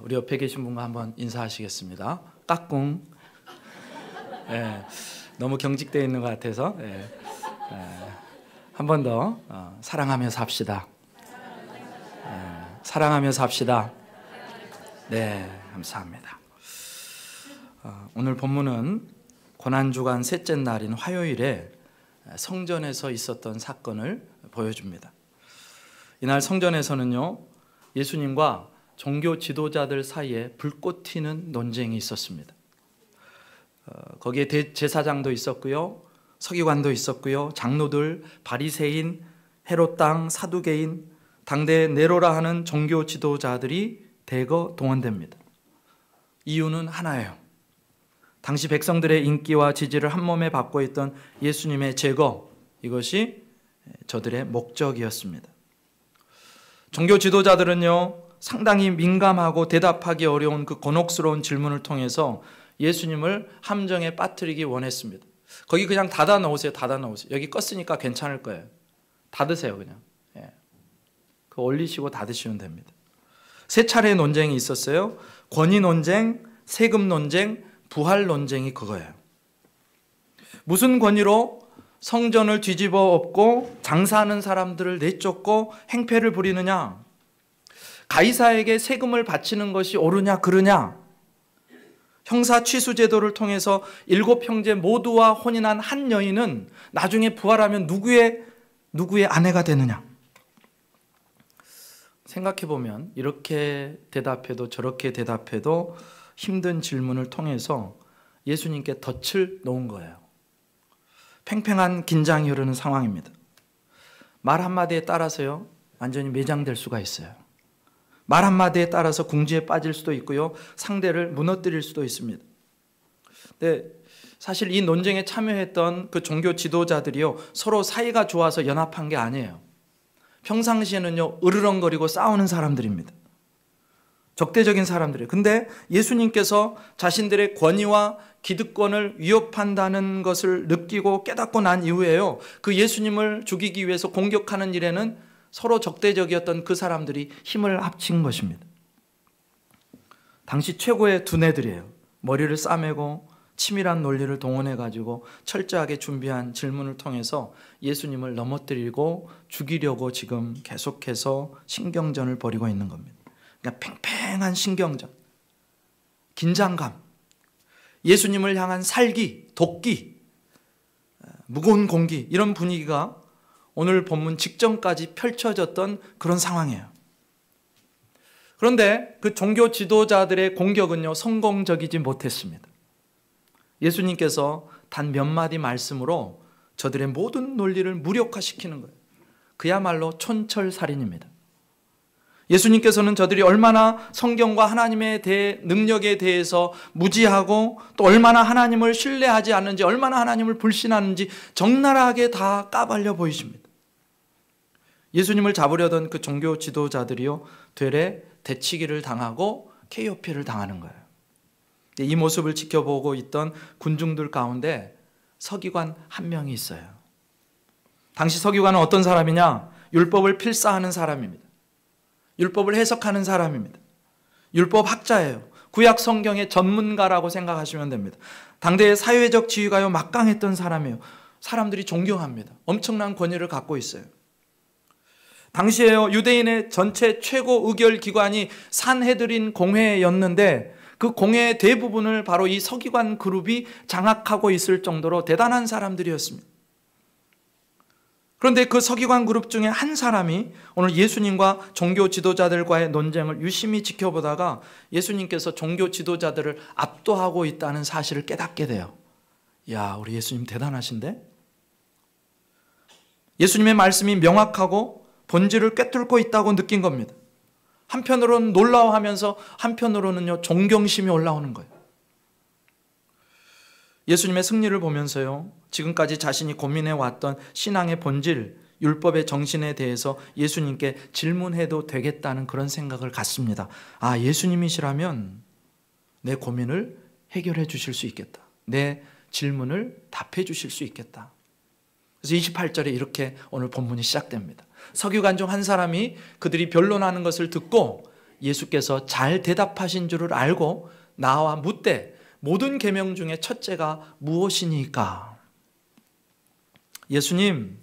우리 옆에 계신 분과 한번 인사하시겠습니다. 까꿍. 예, 너무 경직되어 있는 것 같아서 한 번 더 사랑하며 삽시다. 사랑하며 삽시다. 네, 감사합니다. 오늘 본문은 고난주간 셋째 날인 화요일에 성전에서 있었던 사건을 보여줍니다. 이날 성전에서는요, 예수님과 종교 지도자들 사이에 불꽃 튀는 논쟁이 있었습니다. 거기에 대제사장도 있었고요, 서기관도 있었고요, 장로들, 바리새인, 헤롯 왕, 사두개인, 당대 네로라 하는 종교 지도자들이 대거 동원됩니다. 이유는 하나예요. 당시 백성들의 인기와 지지를 한몸에 받고 있던 예수님의 제거, 이것이 저들의 목적이었습니다. 종교 지도자들은요, 상당히 민감하고 대답하기 어려운 그 곤혹스러운 질문을 통해서 예수님을 함정에 빠뜨리기 원했습니다. 거기 그냥 닫아 놓으세요. 닫아 놓으세요. 여기 껐으니까 괜찮을 거예요. 닫으세요, 그냥. 그 올리시고 닫으시면 됩니다. 세 차례의 논쟁이 있었어요. 권위 논쟁, 세금 논쟁, 부활 논쟁이 그거예요. 무슨 권위로 성전을 뒤집어 엎고 장사하는 사람들을 내쫓고 행패를 부리느냐? 가이사에게 세금을 바치는 것이 옳으냐 그르냐? 형사 취수 제도를 통해서 7형제 모두와 혼인한 한 여인은 나중에 부활하면 누구의 아내가 되느냐? 생각해보면 이렇게 대답해도 저렇게 대답해도 힘든 질문을 통해서 예수님께 덫을 놓은 거예요. 팽팽한 긴장이 흐르는 상황입니다. 말 한마디에 따라서요, 완전히 매장될 수가 있어요. 말 한마디에 따라서 궁지에 빠질 수도 있고요, 상대를 무너뜨릴 수도 있습니다. 근데 사실 이 논쟁에 참여했던 그 종교 지도자들이요, 서로 사이가 좋아서 연합한 게 아니에요. 평상시에는요, 으르렁거리고 싸우는 사람들입니다. 적대적인 사람들이에요. 근데 예수님께서 자신들의 권위와 기득권을 위협한다는 것을 느끼고 깨닫고 난 이후에요, 그 예수님을 죽이기 위해서 공격하는 일에는 서로 적대적이었던 그 사람들이 힘을 합친 것입니다. 당시 최고의 두뇌들이에요. 머리를 싸매고 치밀한 논리를 동원해가지고 철저하게 준비한 질문을 통해서 예수님을 넘어뜨리고 죽이려고 지금 계속해서 신경전을 벌이고 있는 겁니다. 그러니까 팽팽한 신경전, 긴장감, 예수님을 향한 살기, 돕기, 무거운 공기, 이런 분위기가 오늘 본문 직전까지 펼쳐졌던 그런 상황이에요. 그런데 그 종교 지도자들의 공격은요, 성공적이지 못했습니다. 예수님께서 단 몇 마디 말씀으로 저들의 모든 논리를 무력화시키는 거예요. 그야말로 촌철살인입니다. 예수님께서는 저들이 얼마나 성경과 하나님의 능력에 대해서 무지하고 또 얼마나 하나님을 신뢰하지 않는지, 얼마나 하나님을 불신하는지 적나라하게 다 까발려 보이십니다. 예수님을 잡으려던 그 종교 지도자들이요, 되레 대치기를 당하고 KOP를 당하는 거예요. 이 모습을 지켜보고 있던 군중들 가운데 서기관 한 명이 있어요. 당시 서기관은 어떤 사람이냐? 율법을 필사하는 사람입니다. 율법을 해석하는 사람입니다. 율법 학자예요. 구약 성경의 전문가라고 생각하시면 됩니다. 당대의 사회적 지위가요, 막강했던 사람이에요. 사람들이 존경합니다. 엄청난 권위를 갖고 있어요. 당시에요, 유대인의 전체 최고 의결 기관이 산헤드린 공회였는데 그 공회의 대부분을 바로 이 서기관 그룹이 장악하고 있을 정도로 대단한 사람들이었습니다. 그런데 그 서기관 그룹 중에 한 사람이 오늘 예수님과 종교 지도자들과의 논쟁을 유심히 지켜보다가 예수님께서 종교 지도자들을 압도하고 있다는 사실을 깨닫게 돼요. 야, 우리 예수님 대단하신데? 예수님의 말씀이 명확하고 본질을 꿰뚫고 있다고 느낀 겁니다. 한편으로는 놀라워하면서 한편으로는요, 존경심이 올라오는 거예요. 예수님의 승리를 보면서요, 지금까지 자신이 고민해왔던 신앙의 본질, 율법의 정신에 대해서 예수님께 질문해도 되겠다는 그런 생각을 갖습니다. 아, 예수님이시라면 내 고민을 해결해 주실 수 있겠다. 내 질문을 답해 주실 수 있겠다. 그래서 28절에 이렇게 오늘 본문이 시작됩니다. 서기관 중 한 사람이 그들이 변론하는 것을 듣고 예수께서 잘 대답하신 줄을 알고 나와 묻되 모든 계명 중에 첫째가 무엇이니까? 예수님,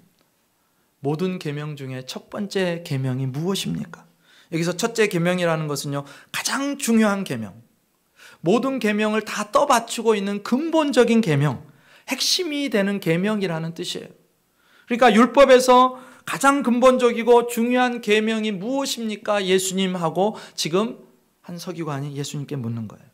모든 계명 중에 첫 번째 계명이 무엇입니까? 여기서 첫째 계명이라는 것은요, 가장 중요한 계명, 모든 계명을 다 떠받치고 있는 근본적인 계명, 핵심이 되는 계명이라는 뜻이에요. 그러니까 율법에서 가장 근본적이고 중요한 계명이 무엇입니까? 예수님 하고 지금 한 서기관이 예수님께 묻는 거예요.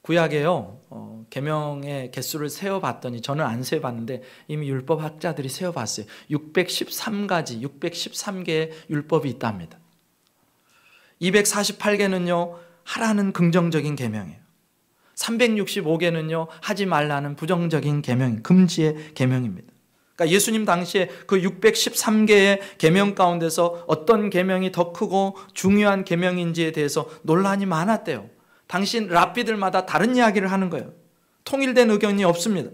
구약에요, 계명의 개수를 세어봤더니, 저는 안 세어봤는데 이미 율법학자들이 세어봤어요. 613개의 율법이 있답니다. 248개는요 하라는 긍정적인 계명이에요. 365개는요 하지 말라는 부정적인 계명, 금지의 계명입니다. 그러니까 예수님 당시에 그 613개의 계명 가운데서 어떤 계명이 더 크고 중요한 계명인지에 대해서 논란이 많았대요. 당시 랍비들마다 다른 이야기를 하는 거예요. 통일된 의견이 없습니다.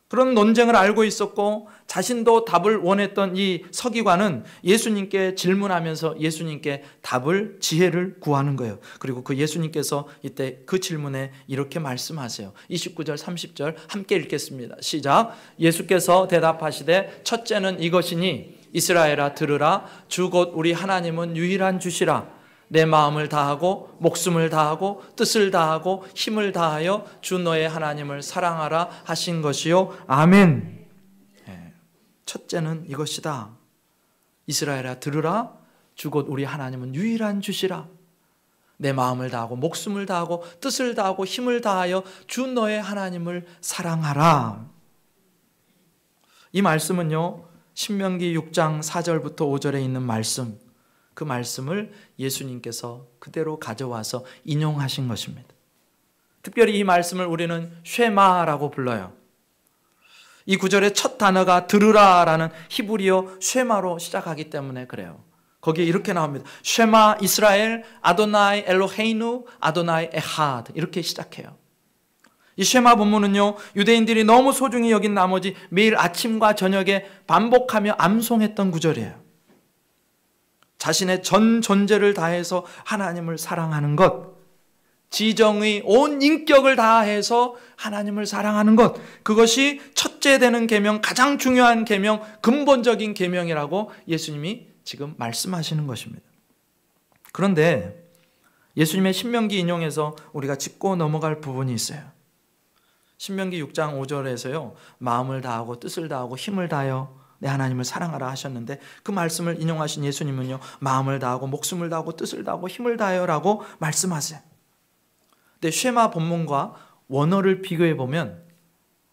그런 논쟁을 알고 있었고 자신도 답을 원했던 이 서기관은 예수님께 질문하면서 예수님께 답을, 지혜를 구하는 거예요. 그리고 그 예수님께서 이때 그 질문에 이렇게 말씀하세요. 29절 30절 함께 읽겠습니다. 시작. 예수께서 대답하시되 첫째는 이것이니 이스라엘아 들으라. 주 곧 우리 하나님은 유일한 주시라. 내 마음을 다하고 목숨을 다하고 뜻을 다하고 힘을 다하여 주 너의 하나님을 사랑하라 하신 것이요. 아멘. 첫째는 이것이다. 이스라엘아 들으라. 주 곧 우리 하나님은 유일한 주시라. 내 마음을 다하고 목숨을 다하고 뜻을 다하고 힘을 다하여 주 너의 하나님을 사랑하라. 이 말씀은요, 신명기 6장 4절부터 5절에 있는 말씀, 그 말씀을 예수님께서 그대로 가져와서 인용하신 것입니다. 특별히 이 말씀을 우리는 쉐마라고 불러요. 이 구절의 첫 단어가 들으라라는 히브리어 쉐마로 시작하기 때문에 그래요. 거기에 이렇게 나옵니다. 쉐마 이스라엘 아도나이 엘로헤이누 아도나이 에하드, 이렇게 시작해요. 이 쉐마 본문은요, 유대인들이 너무 소중히 여긴 나머지 매일 아침과 저녁에 반복하며 암송했던 구절이에요. 자신의 전 존재를 다해서 하나님을 사랑하는 것, 지정의 온 인격을 다해서 하나님을 사랑하는 것, 그것이 첫째 되는 계명, 가장 중요한 계명, 근본적인 계명이라고 예수님이 지금 말씀하시는 것입니다. 그런데 예수님의 신명기 인용에서 우리가 짚고 넘어갈 부분이 있어요. 신명기 6장 5절에서요, 마음을 다하고 뜻을 다하고 힘을 다하여 내 하나님을 사랑하라 하셨는데, 그 말씀을 인용하신 예수님은요, 마음을 다하고 목숨을 다하고 뜻을 다하고 힘을 다하여라고 말씀하세요. 근데 쉐마 본문과 원어를 비교해 보면,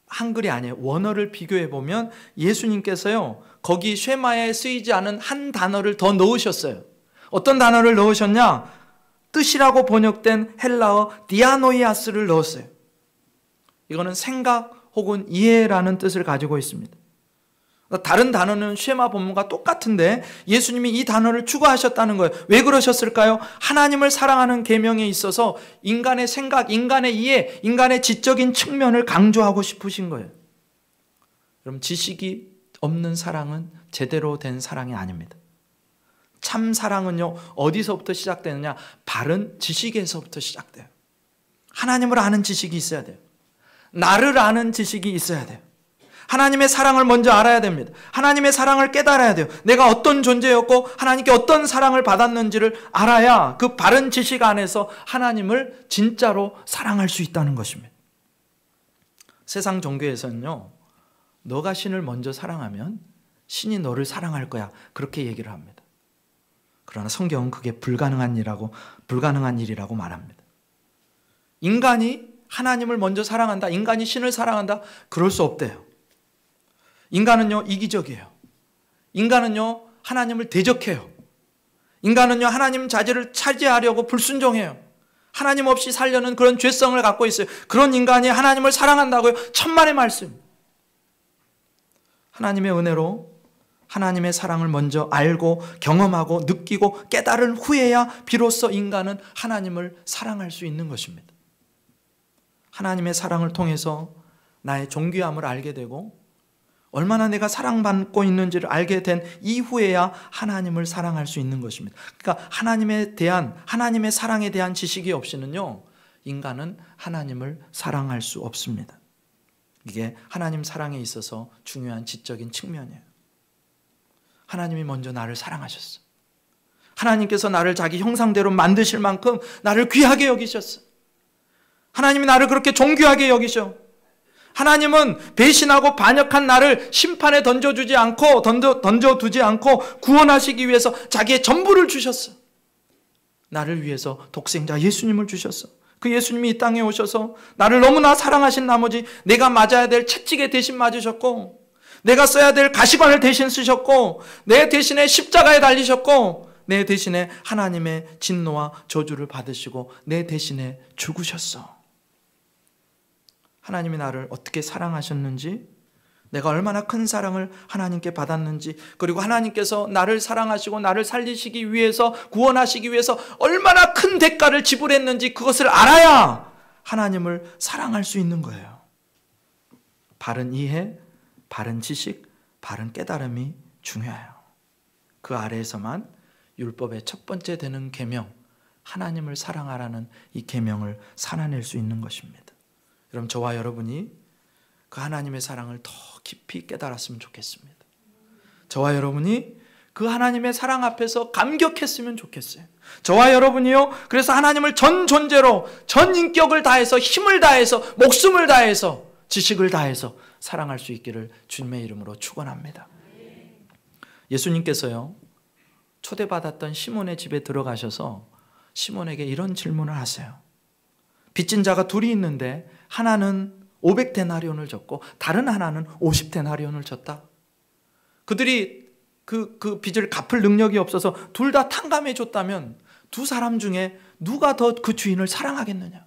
한글이 아니에요, 원어를 비교해 보면 예수님께서요 거기 쉐마에 쓰이지 않은 한 단어를 더 넣으셨어요. 어떤 단어를 넣으셨냐? 뜻이라고 번역된 헬라어 디아노이아스를 넣었어요. 이거는 생각 혹은 이해라는 뜻을 가지고 있습니다. 다른 단어는 쉐마 본문과 똑같은데 예수님이 이 단어를 추가하셨다는 거예요. 왜 그러셨을까요? 하나님을 사랑하는 계명에 있어서 인간의 생각, 인간의 이해, 인간의 지적인 측면을 강조하고 싶으신 거예요. 여러분, 지식이 없는 사랑은 제대로 된 사랑이 아닙니다. 참 사랑은요, 어디서부터 시작되느냐? 바른 지식에서부터 시작돼요. 하나님을 아는 지식이 있어야 돼요. 나를 아는 지식이 있어야 돼요. 하나님의 사랑을 먼저 알아야 됩니다. 하나님의 사랑을 깨달아야 돼요. 내가 어떤 존재였고 하나님께 어떤 사랑을 받았는지를 알아야 그 바른 지식 안에서 하나님을 진짜로 사랑할 수 있다는 것입니다. 세상 종교에서는요, 너가 신을 먼저 사랑하면 신이 너를 사랑할 거야, 그렇게 얘기를 합니다. 그러나 성경은 그게 불가능한 일이라고 말합니다. 인간이 하나님을 먼저 사랑한다, 인간이 신을 사랑한다, 그럴 수 없대요. 인간은요 이기적이에요. 인간은요 하나님을 대적해요. 인간은요 하나님 자질을 차지하려고 불순종해요. 하나님 없이 살려는 그런 죄성을 갖고 있어요. 그런 인간이 하나님을 사랑한다고요? 천만의 말씀. 하나님의 은혜로 하나님의 사랑을 먼저 알고 경험하고 느끼고 깨달은 후에야 비로소 인간은 하나님을 사랑할 수 있는 것입니다. 하나님의 사랑을 통해서 나의 존귀함을 알게 되고, 얼마나 내가 사랑받고 있는지를 알게 된 이후에야 하나님을 사랑할 수 있는 것입니다. 그러니까 하나님의 사랑에 대한 지식이 없이는요, 인간은 하나님을 사랑할 수 없습니다. 이게 하나님 사랑에 있어서 중요한 지적인 측면이에요. 하나님이 먼저 나를 사랑하셨어. 하나님께서 나를 자기 형상대로 만드실 만큼 나를 귀하게 여기셨어. 하나님이 나를 그렇게 존귀하게 여기셔. 하나님은 배신하고 반역한 나를 심판에 던져두지 않고 구원하시기 위해서 자기의 전부를 주셨어. 나를 위해서 독생자 예수님을 주셨어. 그 예수님이 이 땅에 오셔서 나를 너무나 사랑하신 나머지 내가 맞아야 될 채찍에 대신 맞으셨고, 내가 써야 될 가시관을 대신 쓰셨고, 내 대신에 십자가에 달리셨고, 내 대신에 하나님의 진노와 저주를 받으시고 내 대신에 죽으셨어. 하나님이 나를 어떻게 사랑하셨는지, 내가 얼마나 큰 사랑을 하나님께 받았는지, 그리고 하나님께서 나를 사랑하시고 나를 살리시기 위해서, 구원하시기 위해서 얼마나 큰 대가를 지불했는지 그것을 알아야 하나님을 사랑할 수 있는 거예요. 바른 이해, 바른 지식, 바른 깨달음이 중요해요. 그 아래에서만 율법의 첫 번째 되는 계명, 하나님을 사랑하라는 이 계명을 살아낼 수 있는 것입니다. 그럼 저와 여러분이 그 하나님의 사랑을 더 깊이 깨달았으면 좋겠습니다. 저와 여러분이 그 하나님의 사랑 앞에서 감격했으면 좋겠어요. 저와 여러분이요, 그래서 하나님을 전 존재로, 전 인격을 다해서, 힘을 다해서, 목숨을 다해서, 지식을 다해서 사랑할 수 있기를 주님의 이름으로 축원합니다. 예수님께서요, 초대받았던 시몬의 집에 들어가셔서 시몬에게 이런 질문을 하세요. 빚진 자가 둘이 있는데 하나는 500데나리온을 줬고 다른 하나는 50데나리온을 줬다. 그들이 그 빚을 갚을 능력이 없어서 둘 다 탕감해 줬다면 두 사람 중에 누가 더 그 주인을 사랑하겠느냐?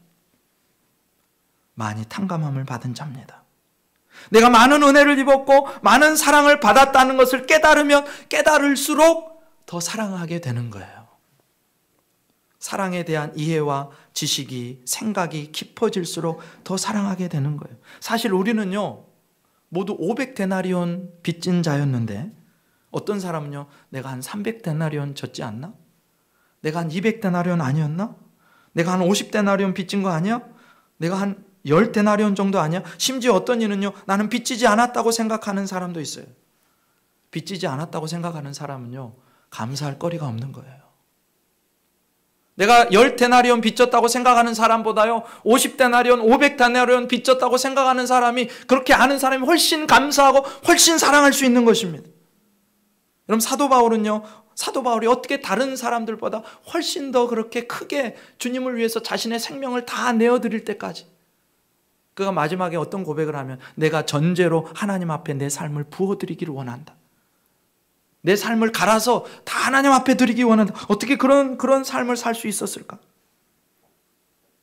많이 탕감함을 받은 자입니다. 내가 많은 은혜를 입었고 많은 사랑을 받았다는 것을 깨달으면 깨달을수록 더 사랑하게 되는 거예요. 사랑에 대한 이해와 지식이, 생각이 깊어질수록 더 사랑하게 되는 거예요. 사실 우리는요, 모두 500데나리온 빚진 자였는데 어떤 사람은요, 내가 한 300데나리온 졌지 않나? 내가 한 200데나리온 아니었나? 내가 한 50데나리온 빚진 거 아니야? 내가 한 10데나리온 정도 아니야? 심지어 어떤 이는요, 나는 빚지지 않았다고 생각하는 사람도 있어요. 빚지지 않았다고 생각하는 사람은요, 감사할 거리가 없는 거예요. 내가 10데나리온 빚졌다고 생각하는 사람보다요, 50데나리온, 500데나리온 빚졌다고 생각하는 사람이, 그렇게 아는 사람이 훨씬 감사하고 훨씬 사랑할 수 있는 것입니다. 그럼 사도 바울이 어떻게 다른 사람들보다 훨씬 더 그렇게 크게 주님을 위해서 자신의 생명을 다 내어드릴 때까지, 그가 마지막에 어떤 고백을 하면, 내가 전제로 하나님 앞에 내 삶을 부어드리기를 원한다. 내 삶을 갈아서 다 하나님 앞에 드리기 원한다. 어떻게 그런 삶을 살 수 있었을까?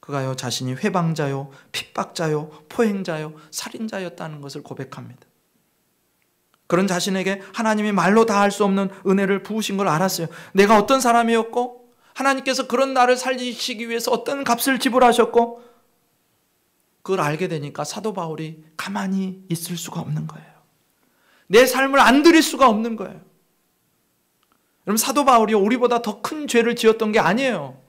그가요, 자신이 회방자요, 핍박자요, 포행자요, 살인자였다는 것을 고백합니다. 그런 자신에게 하나님이 말로 다 할 수 없는 은혜를 부으신 걸 알았어요. 내가 어떤 사람이었고, 하나님께서 그런 나를 살리시기 위해서 어떤 값을 지불하셨고, 그걸 알게 되니까 사도 바울이 가만히 있을 수가 없는 거예요. 내 삶을 안 드릴 수가 없는 거예요. 여러분, 사도 바울이 우리보다 더 큰 죄를 지었던 게 아니에요.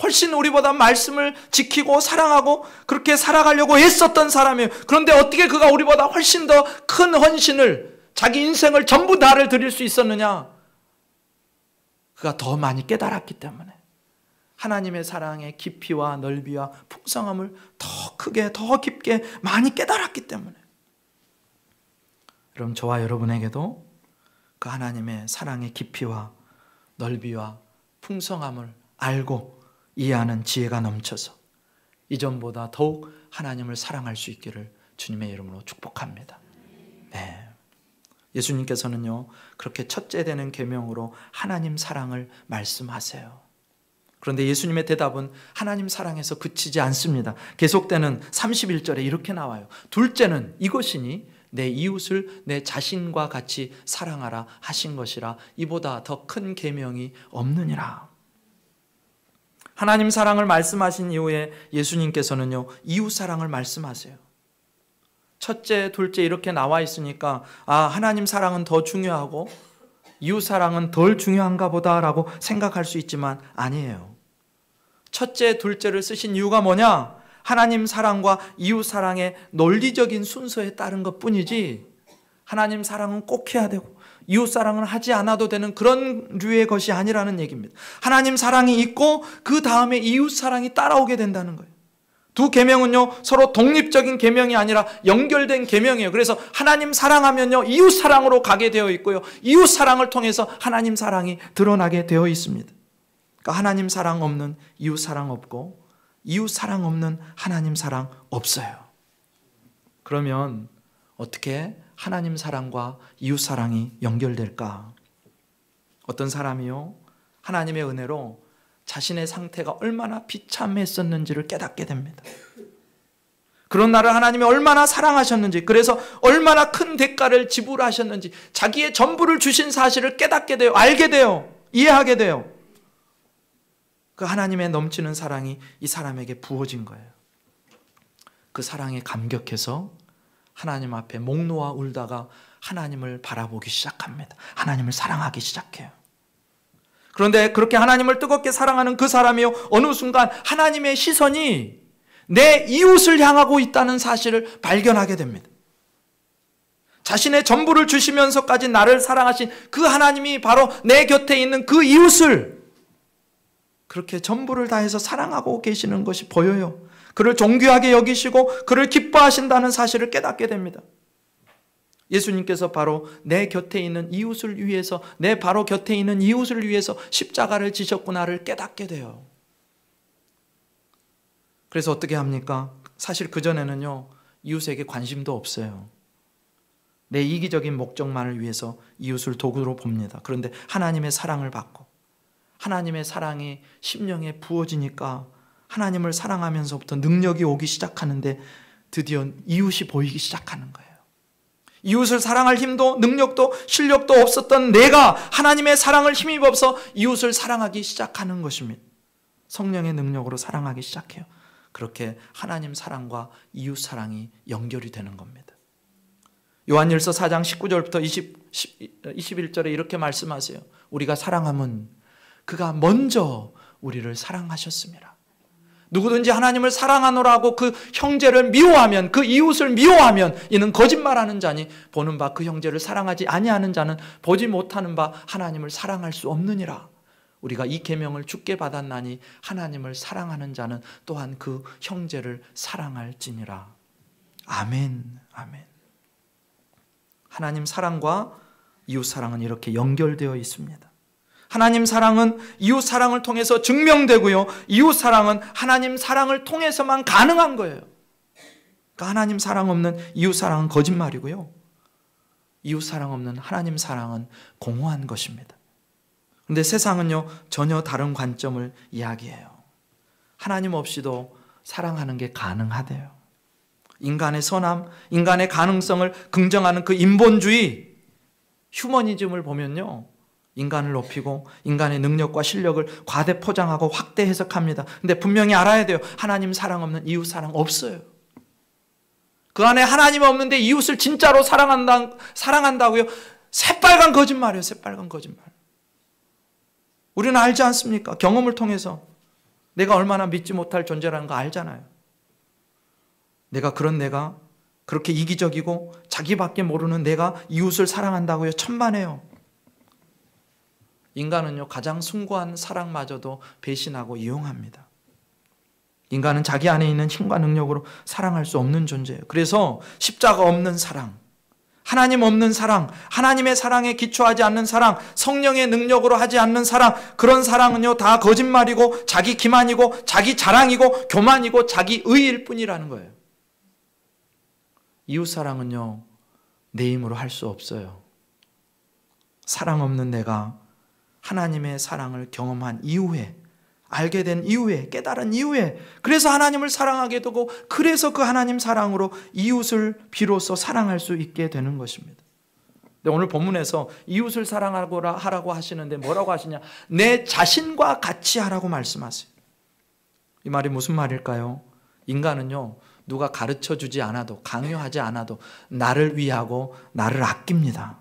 훨씬 우리보다 말씀을 지키고 사랑하고 그렇게 살아가려고 애썼던 사람이에요. 그런데 어떻게 그가 우리보다 훨씬 더 큰 헌신을, 자기 인생을 전부 다를 드릴 수 있었느냐? 그가 더 많이 깨달았기 때문에, 하나님의 사랑의 깊이와 넓이와 풍성함을 더 크게, 더 깊게 많이 깨달았기 때문에. 그럼 저와 여러분에게도 그 하나님의 사랑의 깊이와 넓이와 풍성함을 알고 이해하는 지혜가 넘쳐서 이전보다 더욱 하나님을 사랑할 수 있기를 주님의 이름으로 축복합니다. 네. 예수님께서는요, 그렇게 첫째 되는 계명으로 하나님 사랑을 말씀하세요. 그런데 예수님의 대답은 하나님 사랑에서 그치지 않습니다. 계속되는 31절에 이렇게 나와요. 둘째는 이것이니 내 이웃을 내 자신과 같이 사랑하라 하신 것이라. 이보다 더 큰 계명이 없느니라. 하나님 사랑을 말씀하신 이후에 예수님께서는요, 이웃 사랑을 말씀하세요. 첫째, 둘째 이렇게 나와 있으니까 하나님 사랑은 더 중요하고 이웃 사랑은 덜 중요한가 보다라고 생각할 수 있지만 아니에요. 첫째, 둘째를 쓰신 이유가 뭐냐? 하나님 사랑과 이웃 사랑의 논리적인 순서에 따른 것뿐이지 하나님 사랑은 꼭 해야 되고 이웃 사랑은 하지 않아도 되는 그런 류의 것이 아니라는 얘기입니다. 하나님 사랑이 있고 그 다음에 이웃 사랑이 따라오게 된다는 거예요. 두 계명은요 서로 독립적인 계명이 아니라 연결된 계명이에요. 그래서 하나님 사랑하면요 이웃 사랑으로 가게 되어 있고요, 이웃 사랑을 통해서 하나님 사랑이 드러나게 되어 있습니다. 그러니까 하나님 사랑 없는 이웃 사랑 없고 이웃 사랑 없는 하나님 사랑 없어요. 그러면 어떻게 하나님 사랑과 이웃 사랑이 연결될까? 어떤 사람이요 하나님의 은혜로 자신의 상태가 얼마나 비참했었는지를 깨닫게 됩니다. 그런 나를 하나님이 얼마나 사랑하셨는지, 그래서 얼마나 큰 대가를 지불하셨는지 자기의 전부를 주신 사실을 깨닫게 돼요. 알게 돼요. 이해하게 돼요. 그 하나님의 넘치는 사랑이 이 사람에게 부어진 거예요. 그 사랑에 감격해서 하나님 앞에 목 놓아 울다가 하나님을 바라보기 시작합니다. 하나님을 사랑하기 시작해요. 그런데 그렇게 하나님을 뜨겁게 사랑하는 그 사람이요 어느 순간 하나님의 시선이 내 이웃을 향하고 있다는 사실을 발견하게 됩니다. 자신의 전부를 주시면서까지 나를 사랑하신 그 하나님이 바로 내 곁에 있는 그 이웃을 그렇게 전부를 다해서 사랑하고 계시는 것이 보여요. 그를 존귀하게 여기시고 그를 기뻐하신다는 사실을 깨닫게 됩니다. 예수님께서 바로 내 곁에 있는 이웃을 위해서, 내 바로 곁에 있는 이웃을 위해서 십자가를 지셨구나를 깨닫게 돼요. 그래서 어떻게 합니까? 사실 그전에는요 이웃에게 관심도 없어요. 내 이기적인 목적만을 위해서 이웃을 도구로 봅니다. 그런데 하나님의 사랑을 받고 하나님의 사랑이 심령에 부어지니까 하나님을 사랑하면서부터 능력이 오기 시작하는데 드디어 이웃이 보이기 시작하는 거예요. 이웃을 사랑할 힘도 능력도 실력도 없었던 내가 하나님의 사랑을 힘입어서 이웃을 사랑하기 시작하는 것입니다. 성령의 능력으로 사랑하기 시작해요. 그렇게 하나님 사랑과 이웃 사랑이 연결이 되는 겁니다. 요한일서 4장 19절부터 21절에 이렇게 말씀하세요. 우리가 사랑함은 그가 먼저 우리를 사랑하셨습니다. 누구든지 하나님을 사랑하노라고 그 형제를 미워하면, 그 이웃을 미워하면 이는 거짓말하는 자니 보는 바 그 형제를 사랑하지 아니하는 자는 보지 못하는 바 하나님을 사랑할 수 없느니라. 우리가 이 계명을 주께 받았나니 하나님을 사랑하는 자는 또한 그 형제를 사랑할지니라. 아멘, 아멘. 하나님 사랑과 이웃 사랑은 이렇게 연결되어 있습니다. 하나님 사랑은 이웃 사랑을 통해서 증명되고요, 이웃 사랑은 하나님 사랑을 통해서만 가능한 거예요. 그러니까 하나님 사랑 없는 이웃 사랑은 거짓말이고요, 이웃 사랑 없는 하나님 사랑은 공허한 것입니다. 그런데 세상은요 전혀 다른 관점을 이야기해요. 하나님 없이도 사랑하는 게 가능하대요. 인간의 선함, 인간의 가능성을 긍정하는 그 인본주의, 휴머니즘을 보면요 인간을 높이고 인간의 능력과 실력을 과대 포장하고 확대 해석합니다. 근데 분명히 알아야 돼요. 하나님 사랑 없는 이웃 사랑 없어요. 그 안에 하나님 없는데 이웃을 진짜로 사랑한다고요? 새빨간 거짓말이에요. 새빨간 거짓말. 우리는 알지 않습니까? 경험을 통해서 내가 얼마나 믿지 못할 존재라는 거 알잖아요. 내가 그렇게 이기적이고 자기밖에 모르는 내가 이웃을 사랑한다고요? 천만에요. 인간은요 가장 숭고한 사랑마저도 배신하고 이용합니다. 인간은 자기 안에 있는 힘과 능력으로 사랑할 수 없는 존재예요. 그래서 십자가 없는 사랑, 하나님 없는 사랑, 하나님의 사랑에 기초하지 않는 사랑, 성령의 능력으로 하지 않는 사랑, 그런 사랑은요 다 거짓말이고 자기 기만이고 자기 자랑이고 교만이고 자기 의일 뿐이라는 거예요. 이웃 사랑은요 내 힘으로 할 수 없어요. 사랑 없는 내가 하나님의 사랑을 경험한 이후에, 알게 된 이후에, 깨달은 이후에, 그래서 하나님을 사랑하게 되고 그래서 그 하나님 사랑으로 이웃을 비로소 사랑할 수 있게 되는 것입니다. 근데 오늘 본문에서 이웃을 사랑하라고 하시는데 뭐라고 하시냐? 내 자신과 같이 하라고 말씀하세요. 이 말이 무슨 말일까요? 인간은요 누가 가르쳐 주지 않아도, 강요하지 않아도 나를 위하고 나를 아낍니다.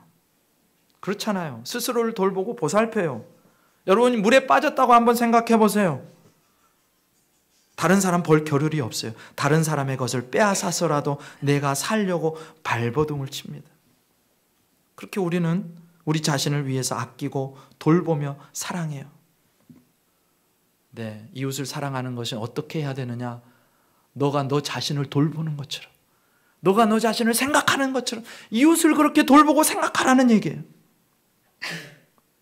그렇잖아요. 스스로를 돌보고 보살펴요. 여러분이 물에 빠졌다고 한번 생각해 보세요. 다른 사람 볼 겨를이 없어요. 다른 사람의 것을 빼앗아서라도 내가 살려고 발버둥을 칩니다. 그렇게 우리는 우리 자신을 위해서 아끼고 돌보며 사랑해요. 네, 이웃을 사랑하는 것은 어떻게 해야 되느냐? 너가 너 자신을 돌보는 것처럼, 너가 너 자신을 생각하는 것처럼 이웃을 그렇게 돌보고 생각하라는 얘기예요.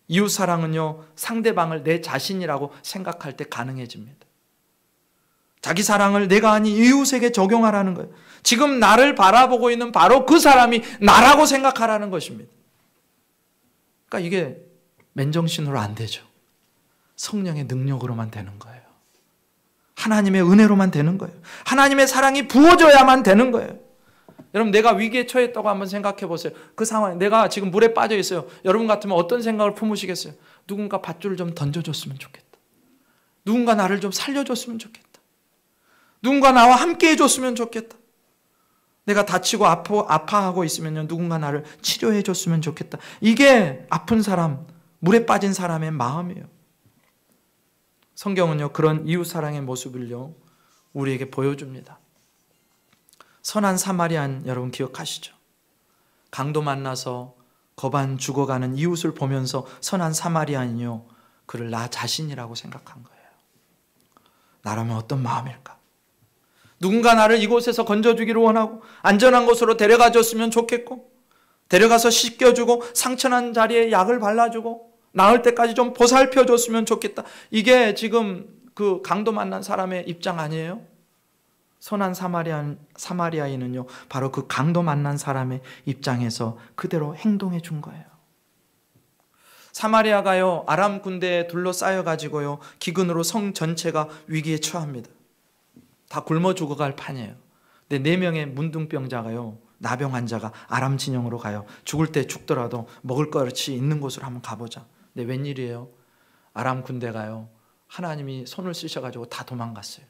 이웃 사랑은요, 상대방을 내 자신이라고 생각할 때 가능해집니다. 자기 사랑을 내가 아닌 이웃에게 적용하라는 거예요. 지금 나를 바라보고 있는 바로 그 사람이 나라고 생각하라는 것입니다. 그러니까 이게 맨정신으로 안 되죠. 성령의 능력으로만 되는 거예요. 하나님의 은혜로만 되는 거예요. 하나님의 사랑이 부어져야만 되는 거예요. 여러분, 내가 위기에 처했다고 한번 생각해 보세요. 그 상황에 내가 지금 물에 빠져 있어요. 여러분 같으면 어떤 생각을 품으시겠어요? 누군가 밧줄을 좀 던져줬으면 좋겠다. 누군가 나를 좀 살려줬으면 좋겠다. 누군가 나와 함께 해줬으면 좋겠다. 내가 다치고 아파하고 있으면 누군가 나를 치료해 줬으면 좋겠다. 이게 아픈 사람, 물에 빠진 사람의 마음이에요. 성경은요, 그런 이웃사랑의 모습을요, 우리에게 보여줍니다. 선한 사마리안 여러분 기억하시죠? 강도 만나서 거반 죽어가는 이웃을 보면서 선한 사마리안이요, 그를 나 자신이라고 생각한 거예요. 나라면 어떤 마음일까? 누군가 나를 이곳에서 건져주기를 원하고 안전한 곳으로 데려가 줬으면 좋겠고, 데려가서 씻겨주고 상처난 자리에 약을 발라주고 나을 때까지 좀 보살펴 줬으면 좋겠다. 이게 지금 그 강도 만난 사람의 입장 아니에요? 선한 사마리아인은요, 바로 그 강도 만난 사람의 입장에서 그대로 행동해 준 거예요. 사마리아가요, 아람 군대에 둘러싸여 가지고요, 기근으로 성 전체가 위기에 처합니다. 다 굶어 죽어갈 판이에요. 근데 4명의 문둥병자가요, 나병 환자가 아람 진영으로 가요. 죽을 때 죽더라도 먹을 것이 있는 곳으로 한번 가보자. 근데 웬일이에요? 아람 군대가요, 하나님이 손을 쓰셔가지고 다 도망갔어요.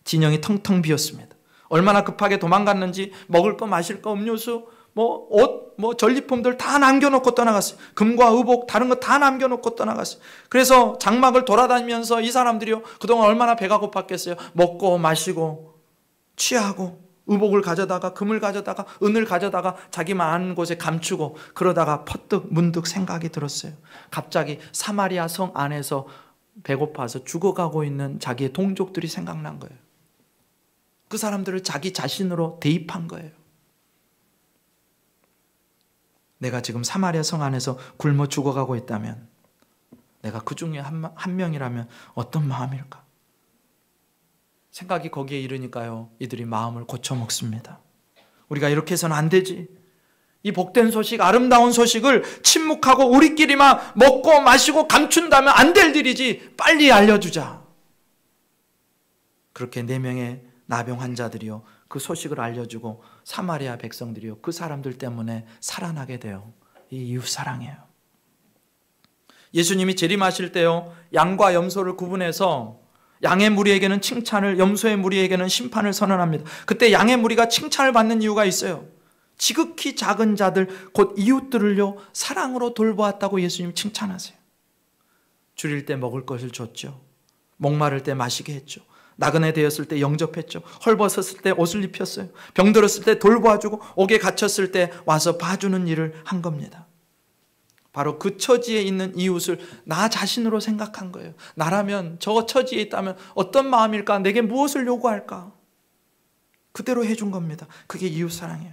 진영이 텅텅 비었습니다. 얼마나 급하게 도망갔는지 먹을 거, 마실 거, 음료수, 옷, 전리품들 다 남겨놓고 떠나갔어요. 금과 의복, 다른 거 다 남겨놓고 떠나갔어요. 그래서 장막을 돌아다니면서 이 사람들이요, 그동안 얼마나 배가 고팠겠어요. 먹고 마시고 취하고 의복을 가져다가 금을 가져다가 은을 가져다가 자기 많은 곳에 감추고, 그러다가 문득 생각이 들었어요. 갑자기 사마리아 성 안에서 배고파서 죽어가고 있는 자기의 동족들이 생각난 거예요. 그 사람들을 자기 자신으로 대입한 거예요. 내가 지금 사마리아 성 안에서 굶어 죽어가고 있다면, 내가 그 중에 한 명이라면 어떤 마음일까? 생각이 거기에 이르니까요, 이들이 마음을 고쳐먹습니다. 우리가 이렇게 해서는 안 되지. 이 복된 소식, 아름다운 소식을 침묵하고 우리끼리만 먹고 마시고 감춘다면 안 될 일이지. 빨리 알려주자. 그렇게 4명의 나병 환자들이요, 그 소식을 알려주고 사마리아 백성들이요, 그 사람들 때문에 살아나게 돼요. 이 이웃사랑이에요. 예수님이 재림하실 때요, 양과 염소를 구분해서 양의 무리에게는 칭찬을, 염소의 무리에게는 심판을 선언합니다. 그때 양의 무리가 칭찬을 받는 이유가 있어요. 지극히 작은 자들, 곧 이웃들을요, 사랑으로 돌보았다고 예수님 칭찬하세요. 줄일 때 먹을 것을 줬죠. 목마를 때 마시게 했죠. 나그네 되었을 때 영접했죠. 헐벗었을 때 옷을 입혔어요. 병들었을 때 돌보아주고, 옥에 갇혔을 때 와서 봐주는 일을 한 겁니다. 바로 그 처지에 있는 이웃을 나 자신으로 생각한 거예요. 나라면, 저 처지에 있다면 어떤 마음일까? 내게 무엇을 요구할까? 그대로 해준 겁니다. 그게 이웃사랑이에요.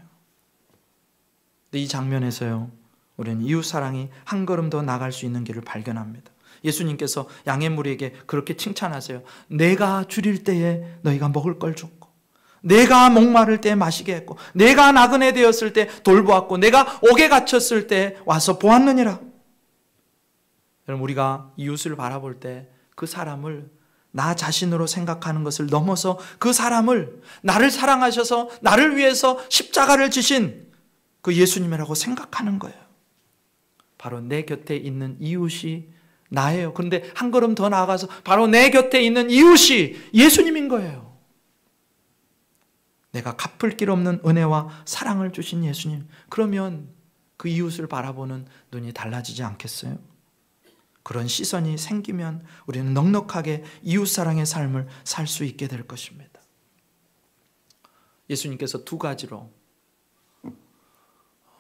근데 이 장면에서요, 우리는 이웃사랑이 한 걸음 더 나갈 수 있는 길을 발견합니다. 예수님께서 양의 무리에게 그렇게 칭찬하세요. 내가 줄일 때에 너희가 먹을 걸 줬고, 내가 목마를 때 마시게 했고, 내가 나그네 되었을 때 돌보았고, 내가 옥에 갇혔을 때 와서 보았느니라. 여러분, 우리가 이웃을 바라볼 때 그 사람을 나 자신으로 생각하는 것을 넘어서 그 사람을 나를 사랑하셔서 나를 위해서 십자가를 지신 그 예수님이라고 생각하는 거예요. 바로 내 곁에 있는 이웃이 나예요. 그런데 한 걸음 더 나아가서 바로 내 곁에 있는 이웃이 예수님인 거예요. 내가 갚을 길 없는 은혜와 사랑을 주신 예수님, 그러면 그 이웃을 바라보는 눈이 달라지지 않겠어요? 그런 시선이 생기면 우리는 넉넉하게 이웃사랑의 삶을 살 수 있게 될 것입니다. 예수님께서 두 가지로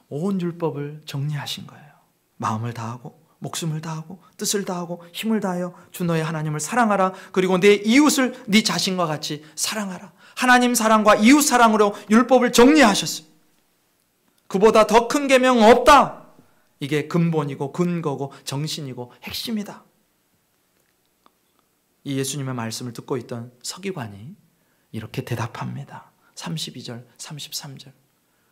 온 율법을 정리하신 거예요. 마음을 다하고 목숨을 다하고 뜻을 다하고 힘을 다하여 주 너의 하나님을 사랑하라. 그리고 내 이웃을 네 자신과 같이 사랑하라. 하나님 사랑과 이웃 사랑으로 율법을 정리하셨어요. 그보다 더 큰 계명 없다. 이게 근본이고 근거고 정신이고 핵심이다. 이 예수님의 말씀을 듣고 있던 서기관이 이렇게 대답합니다. 32절, 33절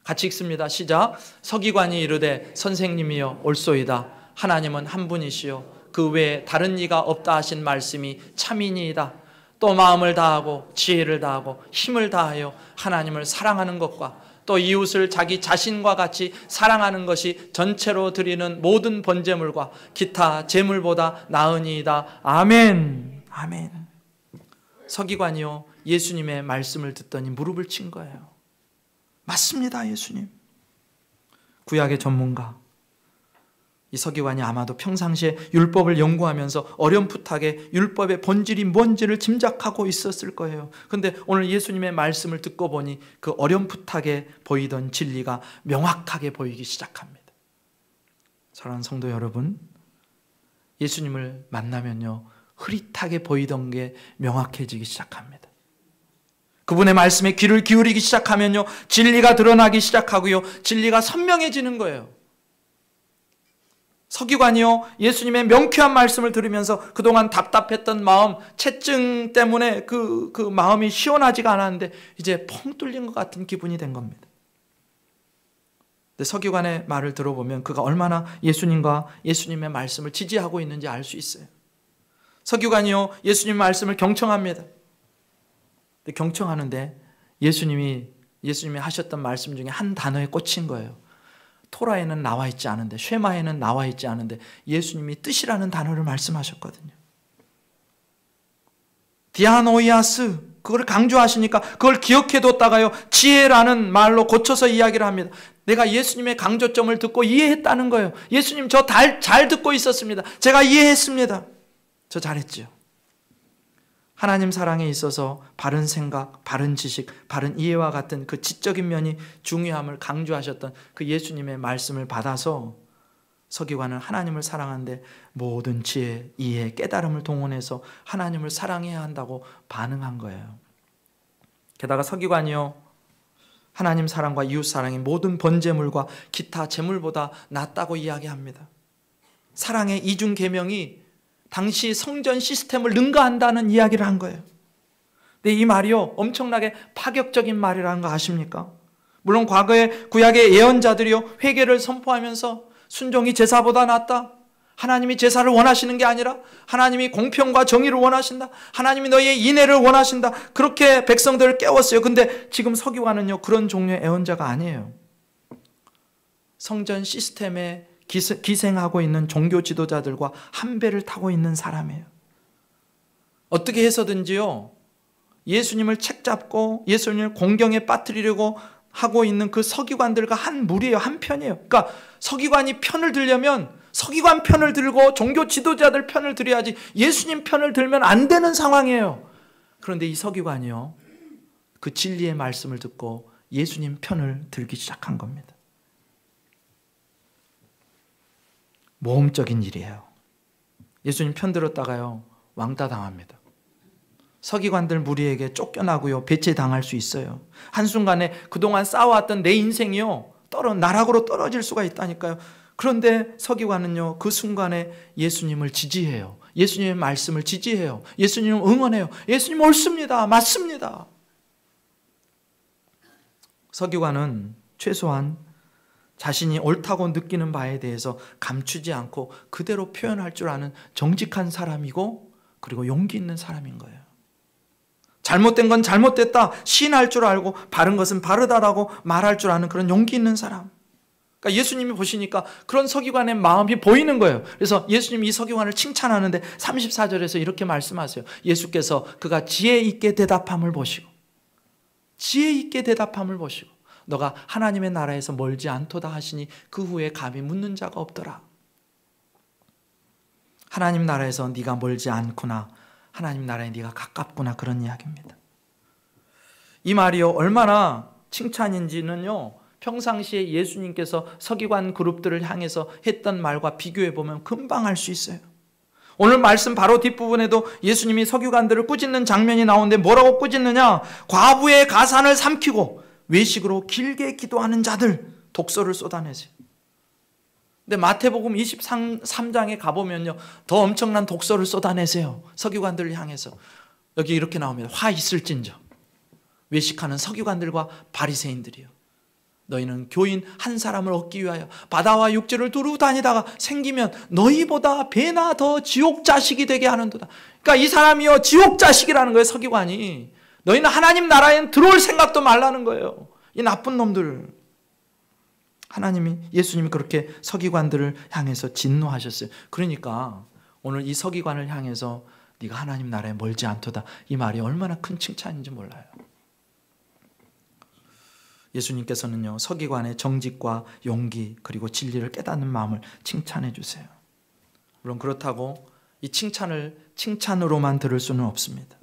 같이 읽습니다. 시작. 서기관이 이르되 선생님이여 옳소이다. 하나님은 한 분이시요 그 외에 다른 이가 없다 하신 말씀이 참이니이다. 또 마음을 다하고 지혜를 다하고 힘을 다하여 하나님을 사랑하는 것과 또 이웃을 자기 자신과 같이 사랑하는 것이 전체로 드리는 모든 번제물과 기타 제물보다 나으니이다. 아멘. 아멘. 서기관이요 예수님의 말씀을 듣더니 무릎을 친 거예요. 맞습니다, 예수님. 구약의 전문가 이 서기관이 아마도 평상시에 율법을 연구하면서 어렴풋하게 율법의 본질이 뭔지를 짐작하고 있었을 거예요. 그런데 오늘 예수님의 말씀을 듣고 보니 그 어렴풋하게 보이던 진리가 명확하게 보이기 시작합니다. 사랑하는 성도 여러분, 예수님을 만나면요 흐릿하게 보이던 게 명확해지기 시작합니다. 그분의 말씀에 귀를 기울이기 시작하면요 진리가 드러나기 시작하고요 진리가 선명해지는 거예요. 서기관이요 예수님의 명쾌한 말씀을 들으면서 그동안 답답했던 마음, 체증 때문에 그 마음이 시원하지가 않았는데 이제 펑 뚫린 것 같은 기분이 된 겁니다. 근데 서기관의 말을 들어보면 그가 얼마나 예수님과 예수님의 말씀을 지지하고 있는지 알 수 있어요. 서기관이요 예수님의 말씀을 경청합니다. 근데 경청하는데 예수님이 하셨던 말씀 중에 한 단어에 꽂힌 거예요. 토라에는 나와 있지 않은데, 쉐마에는 나와 있지 않은데 예수님이 뜻이라는 단어를 말씀하셨거든요. 디아노이아스, 그걸 강조하시니까 그걸 기억해뒀다가요 지혜라는 말로 고쳐서 이야기를 합니다. 내가 예수님의 강조점을 듣고 이해했다는 거예요. 예수님 저 잘 듣고 있었습니다. 제가 이해했습니다. 저 잘했지요. 하나님 사랑에 있어서 바른 생각, 바른 지식, 바른 이해와 같은 그 지적인 면이 중요함을 강조하셨던 그 예수님의 말씀을 받아서 서기관은 하나님을 사랑하는데 모든 지혜, 이해, 깨달음을 동원해서 하나님을 사랑해야 한다고 반응한 거예요. 게다가 서기관이요 하나님 사랑과 이웃 사랑이 모든 번제물과 기타 제물보다 낫다고 이야기합니다. 사랑의 이중 계명이 당시 성전 시스템을 능가한다는 이야기를 한 거예요. 근데 이 말이요 엄청나게 파격적인 말이라는 거 아십니까? 물론 과거에 구약의 예언자들이요 회개를 선포하면서 순종이 제사보다 낫다. 하나님이 제사를 원하시는 게 아니라 하나님이 공평과 정의를 원하신다. 하나님이 너희의 인애를 원하신다. 그렇게 백성들을 깨웠어요. 근데 지금 서기관은요 그런 종류의 예언자가 아니에요. 성전 시스템에 기생하고 있는 종교 지도자들과 한 배를 타고 있는 사람이에요. 어떻게 해서든지요 예수님을 책잡고 예수님을 공경에 빠뜨리려고 하고 있는 그 서기관들과 한 무리예요. 한 편이에요. 그러니까 서기관이 편을 들려면 서기관 편을 들고 종교 지도자들 편을 들어야지 예수님 편을 들면 안 되는 상황이에요. 그런데 이 서기관이요 그 진리의 말씀을 듣고 예수님 편을 들기 시작한 겁니다. 모험적인 일이에요. 예수님 편 들었다가요 왕따 당합니다. 서기관들 무리에게 쫓겨나고요 배제당할 수 있어요. 한순간에 그동안 쌓아왔던 내 인생이요 나락으로 떨어질 수가 있다니까요. 그런데 서기관은요 그 순간에 예수님을 지지해요. 예수님의 말씀을 지지해요. 예수님을 응원해요. 예수님 옳습니다. 맞습니다. 서기관은 최소한 자신이 옳다고 느끼는 바에 대해서 감추지 않고 그대로 표현할 줄 아는 정직한 사람이고 그리고 용기 있는 사람인 거예요. 잘못된 건 잘못됐다 시인할 줄 알고 바른 것은 바르다라고 말할 줄 아는 그런 용기 있는 사람. 그러니까 예수님이 보시니까 그런 서기관의 마음이 보이는 거예요. 그래서 예수님이 이 서기관을 칭찬하는데 34절에서 이렇게 말씀하세요. 예수께서 그가 지혜 있게 대답함을 보시고 지혜 있게 대답함을 보시고 너가 하나님의 나라에서 멀지 않도다 하시니 그 후에 감히 묻는 자가 없더라. 하나님 나라에서 네가 멀지 않구나, 하나님 나라에 네가 가깝구나, 그런 이야기입니다. 이 말이요 얼마나 칭찬인지는요 평상시에 예수님께서 서기관 그룹들을 향해서 했던 말과 비교해 보면 금방 알 수 있어요. 오늘 말씀 바로 뒷부분에도 예수님이 서기관들을 꾸짖는 장면이 나오는데 뭐라고 꾸짖느냐? 과부의 가산을 삼키고 외식으로 길게 기도하는 자들, 독소를 쏟아내세요. 근데 마태복음 23장에 가보면요 더 엄청난 독소를 쏟아내세요. 서기관들을 향해서. 여기 이렇게 나옵니다. 화 있을진저 외식하는 서기관들과 바리새인들이요, 너희는 교인 한 사람을 얻기 위하여 바다와 육지를 두루 다니다가 생기면 너희보다 배나 더 지옥 자식이 되게 하는도다. 그러니까 이 사람이요 지옥 자식이라는 거예요. 서기관이. 너희는 하나님 나라에 들어올 생각도 말라는 거예요. 이 나쁜 놈들. 예수님이 그렇게 서기관들을 향해서 진노하셨어요. 그러니까 오늘 이 서기관을 향해서 네가 하나님 나라에 멀지 않도다, 이 말이 얼마나 큰 칭찬인지 몰라요. 예수님께서는요 서기관의 정직과 용기 그리고 진리를 깨닫는 마음을 칭찬해 주세요. 물론 그렇다고 이 칭찬을 칭찬으로만 들을 수는 없습니다.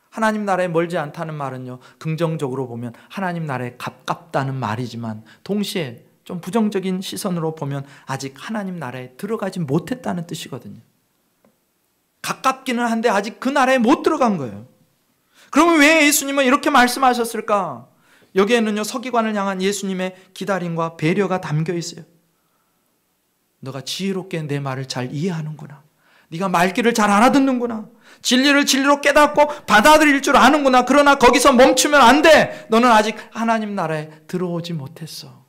하나님 나라에 멀지 않다는 말은요 긍정적으로 보면 하나님 나라에 가깝다는 말이지만 동시에 좀 부정적인 시선으로 보면 아직 하나님 나라에 들어가지 못했다는 뜻이거든요. 가깝기는 한데 아직 그 나라에 못 들어간 거예요. 그러면 왜 예수님은 이렇게 말씀하셨을까? 여기에는요 서기관을 향한 예수님의 기다림과 배려가 담겨 있어요. 너가 지혜롭게 내 말을 잘 이해하는구나. 네가 말귀를 잘 알아듣는구나. 진리를 진리로 깨닫고 받아들일 줄 아는구나. 그러나 거기서 멈추면 안 돼. 너는 아직 하나님 나라에 들어오지 못했어.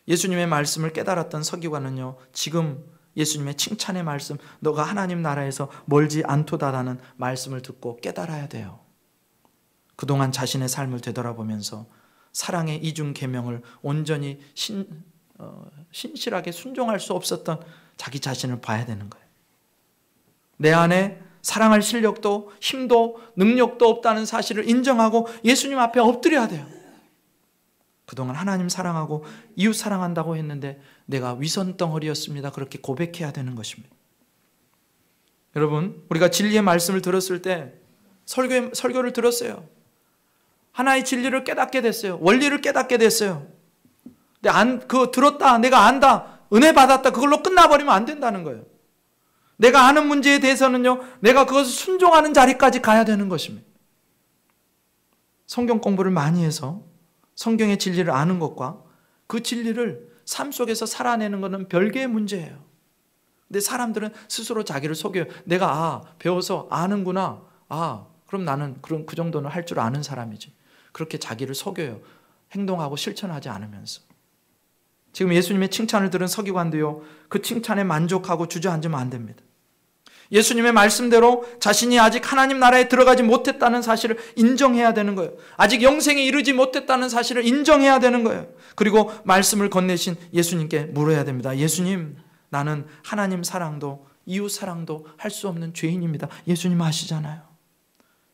예수님의 말씀을 깨달았던 서기관은요 지금 예수님의 칭찬의 말씀, 너가 하나님 나라에서 멀지 않도다라는 말씀을 듣고 깨달아야 돼요. 그동안 자신의 삶을 되돌아보면서 사랑의 이중 계명을 온전히 신실하게 순종할 수 없었던 자기 자신을 봐야 되는 거예요. 내 안에 사랑할 실력도 힘도 능력도 없다는 사실을 인정하고 예수님 앞에 엎드려야 돼요. 그동안 하나님 사랑하고 이웃 사랑한다고 했는데 내가 위선덩어리였습니다. 그렇게 고백해야 되는 것입니다. 여러분, 우리가 진리의 말씀을 들었을 때 설교를 들었어요. 하나의 진리를 깨닫게 됐어요. 원리를 깨닫게 됐어요. 근데 그거 들었다, 내가 안다, 은혜 받았다, 그걸로 끝나버리면 안 된다는 거예요. 내가 아는 문제에 대해서는요, 내가 그것을 순종하는 자리까지 가야 되는 것입니다. 성경 공부를 많이 해서 성경의 진리를 아는 것과 그 진리를 삶 속에서 살아내는 것은 별개의 문제예요. 근데 사람들은 스스로 자기를 속여요. 내가 배워서 아는구나. 그럼 나는 그 정도는 할 줄 아는 사람이지. 그렇게 자기를 속여요. 행동하고 실천하지 않으면서. 지금 예수님의 칭찬을 들은 서기관도요, 그 칭찬에 만족하고 주저앉으면 안 됩니다. 예수님의 말씀대로 자신이 아직 하나님 나라에 들어가지 못했다는 사실을 인정해야 되는 거예요. 아직 영생에 이르지 못했다는 사실을 인정해야 되는 거예요. 그리고 말씀을 건네신 예수님께 물어야 됩니다. 예수님, 나는 하나님 사랑도 이웃 사랑도 할 수 없는 죄인입니다. 예수님 아시잖아요.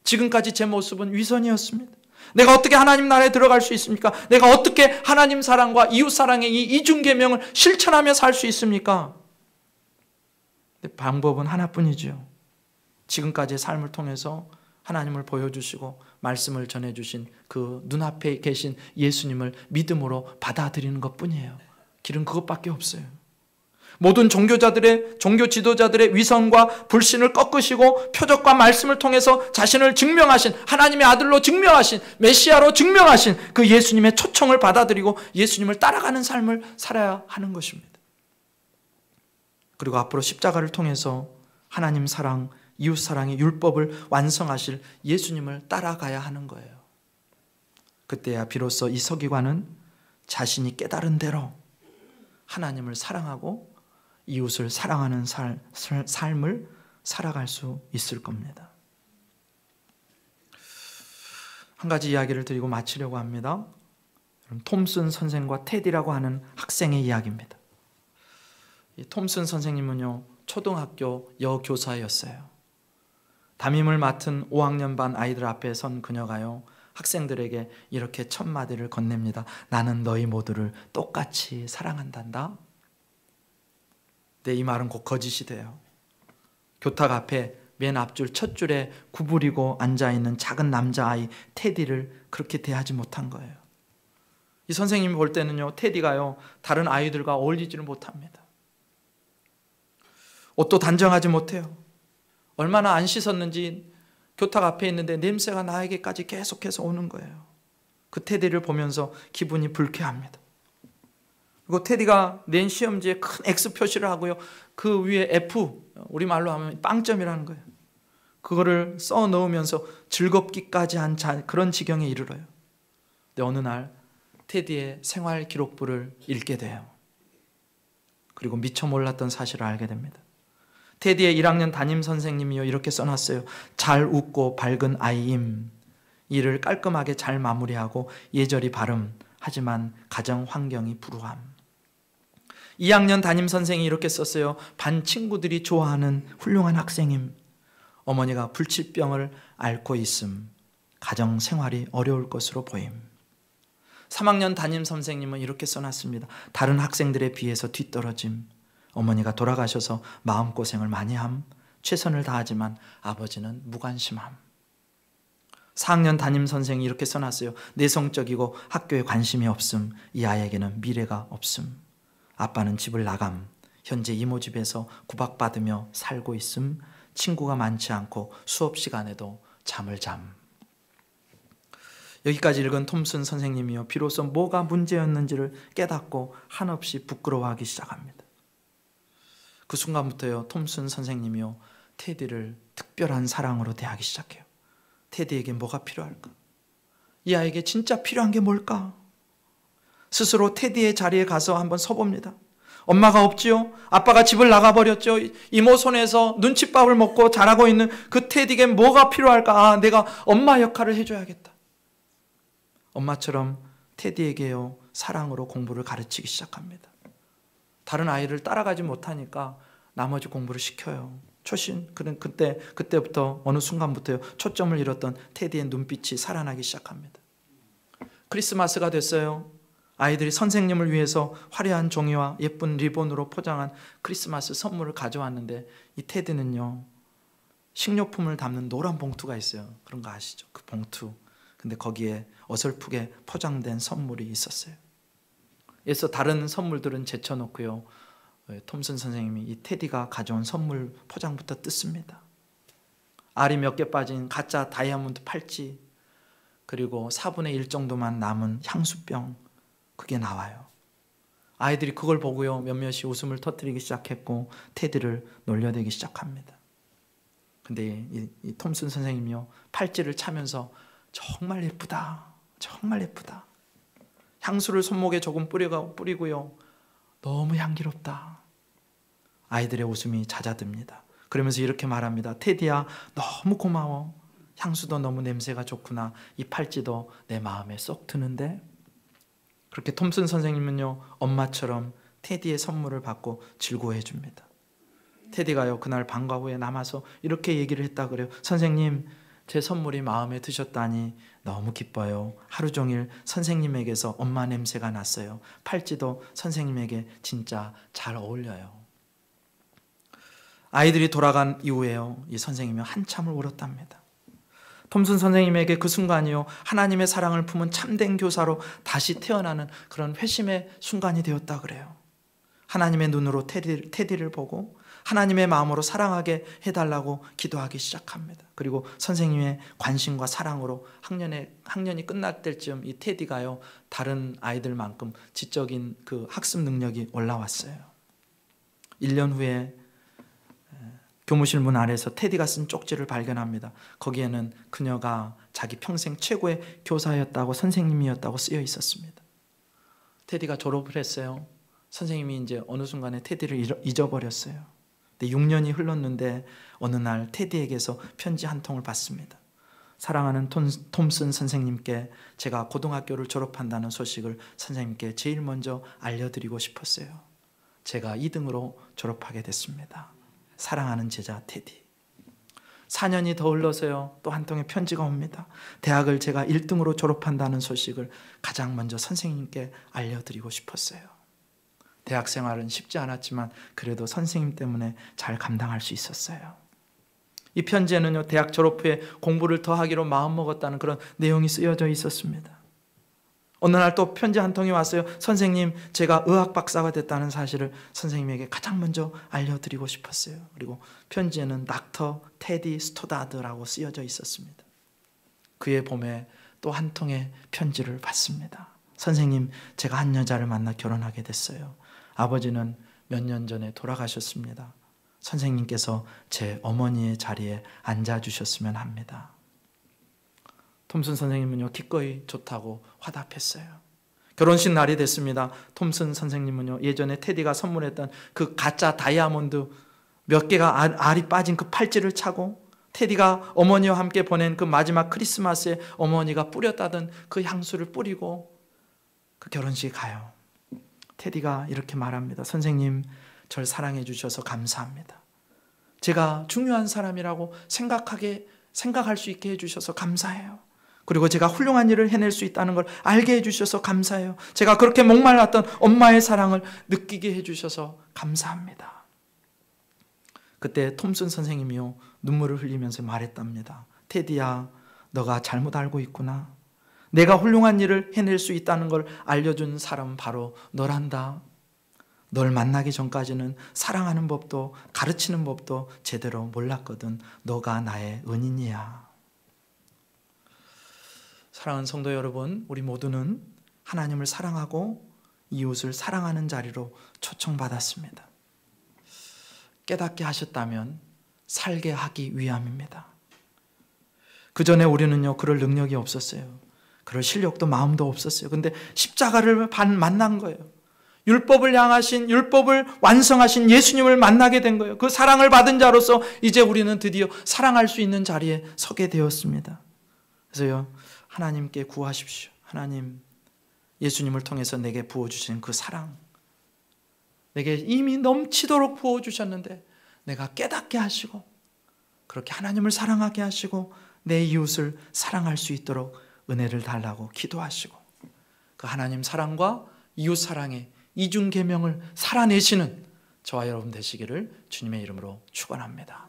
지금까지 제 모습은 위선이었습니다. 내가 어떻게 하나님 나라에 들어갈 수 있습니까? 내가 어떻게 하나님 사랑과 이웃 사랑의 이 이중계명을 실천하며 살 수 있습니까? 근데 방법은 하나뿐이죠. 지금까지의 삶을 통해서 하나님을 보여주시고 말씀을 전해주신 그 눈앞에 계신 예수님을 믿음으로 받아들이는 것뿐이에요. 길은 그것밖에 없어요. 모든 종교 지도자들의 위선과 불신을 꺾으시고 표적과 말씀을 통해서 자신을 증명하신, 하나님의 아들로 증명하신, 메시아로 증명하신 그 예수님의 초청을 받아들이고 예수님을 따라가는 삶을 살아야 하는 것입니다. 그리고 앞으로 십자가를 통해서 하나님 사랑, 이웃 사랑의 율법을 완성하실 예수님을 따라가야 하는 거예요. 그때야 비로소 이 서기관은 자신이 깨달은 대로 하나님을 사랑하고 이웃을 사랑하는 삶을 살아갈 수 있을 겁니다. 한 가지 이야기를 드리고 마치려고 합니다. 톰슨 선생과 테디라고 하는 학생의 이야기입니다. 이 톰슨 선생님은요, 초등학교 여교사였어요. 담임을 맡은 5학년 반 아이들 앞에 선 그녀가요, 학생들에게 이렇게 첫 마디를 건넵니다. 나는 너희 모두를 똑같이 사랑한단다. 네, 이 말은 곧 거짓이 돼요. 교탁 앞에 맨 앞줄 첫 줄에 구부리고 앉아있는 작은 남자아이 테디를 그렇게 대하지 못한 거예요. 이 선생님이 볼 때는요, 테디가요 다른 아이들과 어울리지를 못합니다. 옷도 단정하지 못해요. 얼마나 안 씻었는지 교탁 앞에 있는데 냄새가 나에게까지 계속해서 오는 거예요. 그 테디를 보면서 기분이 불쾌합니다. 그리고 테디가 낸 시험지에 큰 X 표시를 하고요, 그 위에 F, 우리말로 하면 빵점이라는 거예요. 그거를 써 넣으면서 즐겁기까지 한 그런 지경에 이르러요. 근데 어느 날 테디의 생활 기록부를 읽게 돼요. 그리고 미처 몰랐던 사실을 알게 됩니다. 테디의 1학년 담임 선생님이요 이렇게 써놨어요. 잘 웃고 밝은 아이임. 일을 깔끔하게 잘 마무리하고 예절이 바름. 하지만 가정 환경이 불우함. 2학년 담임 선생이 이렇게 썼어요. 반 친구들이 좋아하는 훌륭한 학생임. 어머니가 불치병을 앓고 있음. 가정 생활이 어려울 것으로 보임. 3학년 담임 선생님은 이렇게 써놨습니다. 다른 학생들에 비해서 뒤떨어짐. 어머니가 돌아가셔서 마음고생을 많이 함. 최선을 다하지만 아버지는 무관심함. 4학년 담임 선생이 이렇게 써놨어요. 내성적이고 학교에 관심이 없음. 이 아이에게는 미래가 없음. 아빠는 집을 나감. 현재 이모 집에서 구박받으며 살고 있음. 친구가 많지 않고 수업 시간에도 잠을 잠. 여기까지 읽은 톰슨 선생님이요 비로소 뭐가 문제였는지를 깨닫고 한없이 부끄러워하기 시작합니다. 그 순간부터요 톰슨 선생님이요 테디를 특별한 사랑으로 대하기 시작해요. 테디에게 뭐가 필요할까? 이 아이에게 진짜 필요한 게 뭘까? 스스로 테디의 자리에 가서 한번 서봅니다. 엄마가 없지요? 아빠가 집을 나가버렸죠? 이모 손에서 눈칫밥을 먹고 자라고 있는 그 테디에게 뭐가 필요할까? 아, 내가 엄마 역할을 해줘야겠다. 엄마처럼 테디에게요 사랑으로 공부를 가르치기 시작합니다. 다른 아이를 따라가지 못하니까 나머지 공부를 시켜요. 그때부터 어느 순간부터요 초점을 잃었던 테디의 눈빛이 살아나기 시작합니다. 크리스마스가 됐어요. 아이들이 선생님을 위해서 화려한 종이와 예쁜 리본으로 포장한 크리스마스 선물을 가져왔는데 이 테디는요 식료품을 담는 노란 봉투가 있어요. 그런 거 아시죠? 그 봉투. 근데 거기에 어설프게 포장된 선물이 있었어요. 그래서 다른 선물들은 제쳐놓고요 톰슨 선생님이 이 테디가 가져온 선물 포장부터 뜯습니다. 알이 몇 개 빠진 가짜 다이아몬드 팔찌, 그리고 4분의 1 정도만 남은 향수병, 그게 나와요. 아이들이 그걸 보고요 몇몇이 웃음을 터뜨리기 시작했고 테디를 놀려대기 시작합니다. 근데 이 톰슨 선생님이요 팔찌를 차면서 정말 예쁘다, 정말 예쁘다. 향수를 손목에 조금 뿌리고요 너무 향기롭다. 아이들의 웃음이 잦아듭니다. 그러면서 이렇게 말합니다. 테디야 너무 고마워. 향수도 너무 냄새가 좋구나. 이 팔찌도 내 마음에 쏙 드는데. 그렇게 톰슨 선생님은요 엄마처럼 테디의 선물을 받고 즐거워해 줍니다. 테디가요 그날 방과 후에 남아서 이렇게 얘기를 했다 그래요. 선생님 제 선물이 마음에 드셨다니 너무 기뻐요. 하루 종일 선생님에게서 엄마 냄새가 났어요. 팔찌도 선생님에게 진짜 잘 어울려요. 아이들이 돌아간 이후에요 이 선생님이 한참을 울었답니다. 톰슨 선생님에게 그 순간이요 하나님의 사랑을 품은 참된 교사로 다시 태어나는 그런 회심의 순간이 되었다 그래요. 하나님의 눈으로 테디를 보고 하나님의 마음으로 사랑하게 해달라고 기도하기 시작합니다. 그리고 선생님의 관심과 사랑으로 학년이 끝날 때쯤 이 테디가요 다른 아이들만큼 지적인 그 학습 능력이 올라왔어요. 1년 후에 교무실 문 아래에서 테디가 쓴 쪽지를 발견합니다. 거기에는 그녀가 자기 평생 최고의 교사였다고 선생님이었다고 쓰여 있었습니다. 테디가 졸업을 했어요. 선생님이 이제 어느 순간에 테디를 잊어버렸어요. 근데 6년이 흘렀는데 어느 날 테디에게서 편지 한 통을 받습니다. 사랑하는 톰슨 선생님께 제가 고등학교를 졸업한다는 소식을 선생님께 제일 먼저 알려드리고 싶었어요. 제가 2등으로 졸업하게 됐습니다. 사랑하는 제자 테디. 4년이 더 흘러서요, 또 한 통의 편지가 옵니다. 대학을 제가 1등으로 졸업한다는 소식을 가장 먼저 선생님께 알려드리고 싶었어요. 대학 생활은 쉽지 않았지만 그래도 선생님 때문에 잘 감당할 수 있었어요. 이 편지에는요, 대학 졸업 후에 공부를 더 하기로 마음먹었다는 그런 내용이 쓰여져 있었습니다. 어느 날 또 편지 한 통이 왔어요. 선생님, 제가 의학 박사가 됐다는 사실을 선생님에게 가장 먼저 알려드리고 싶었어요. 그리고 편지에는 닥터 테디 스토다드라고 쓰여져 있었습니다. 그의 봄에 또 한 통의 편지를 받습니다. 선생님, 제가 한 여자를 만나 결혼하게 됐어요. 아버지는 몇 년 전에 돌아가셨습니다. 선생님께서 제 어머니의 자리에 앉아주셨으면 합니다. 톰슨 선생님은요, 기꺼이 좋다고 화답했어요. 결혼식 날이 됐습니다. 톰슨 선생님은요, 예전에 테디가 선물했던 그 가짜 다이아몬드 몇 개가 알이 빠진 그 팔찌를 차고, 테디가 어머니와 함께 보낸 그 마지막 크리스마스에 어머니가 뿌렸다던 그 향수를 뿌리고 그 결혼식에 가요. 테디가 이렇게 말합니다. 선생님, 절 사랑해 주셔서 감사합니다. 제가 중요한 사람이라고 생각할 수 있게 해주셔서 감사해요. 그리고 제가 훌륭한 일을 해낼 수 있다는 걸 알게 해주셔서 감사해요. 제가 그렇게 목말랐던 엄마의 사랑을 느끼게 해주셔서 감사합니다. 그때 톰슨 선생님이요, 눈물을 흘리면서 말했답니다. 테디야, 너가 잘못 알고 있구나. 내가 훌륭한 일을 해낼 수 있다는 걸 알려준 사람은 바로 너란다. 널 만나기 전까지는 사랑하는 법도 가르치는 법도 제대로 몰랐거든. 너가 나의 은인이야. 사랑하는 성도 여러분, 우리 모두는 하나님을 사랑하고 이웃을 사랑하는 자리로 초청받았습니다. 깨닫게 하셨다면 살게 하기 위함입니다. 그 전에 우리는요, 그럴 능력이 없었어요. 그럴 실력도 마음도 없었어요. 근데 십자가를 만난 거예요. 율법을 향하신, 율법을 완성하신 예수님을 만나게 된 거예요. 그 사랑을 받은 자로서 이제 우리는 드디어 사랑할 수 있는 자리에 서게 되었습니다. 그래서요, 하나님께 구하십시오. 하나님, 예수님을 통해서 내게 부어주신 그 사랑, 내게 이미 넘치도록 부어주셨는데 내가 깨닫게 하시고 그렇게 하나님을 사랑하게 하시고 내 이웃을 사랑할 수 있도록 은혜를 달라고 기도하시고, 그 하나님 사랑과 이웃 사랑의 이중 계명을 살아내시는 저와 여러분 되시기를 주님의 이름으로 축원합니다.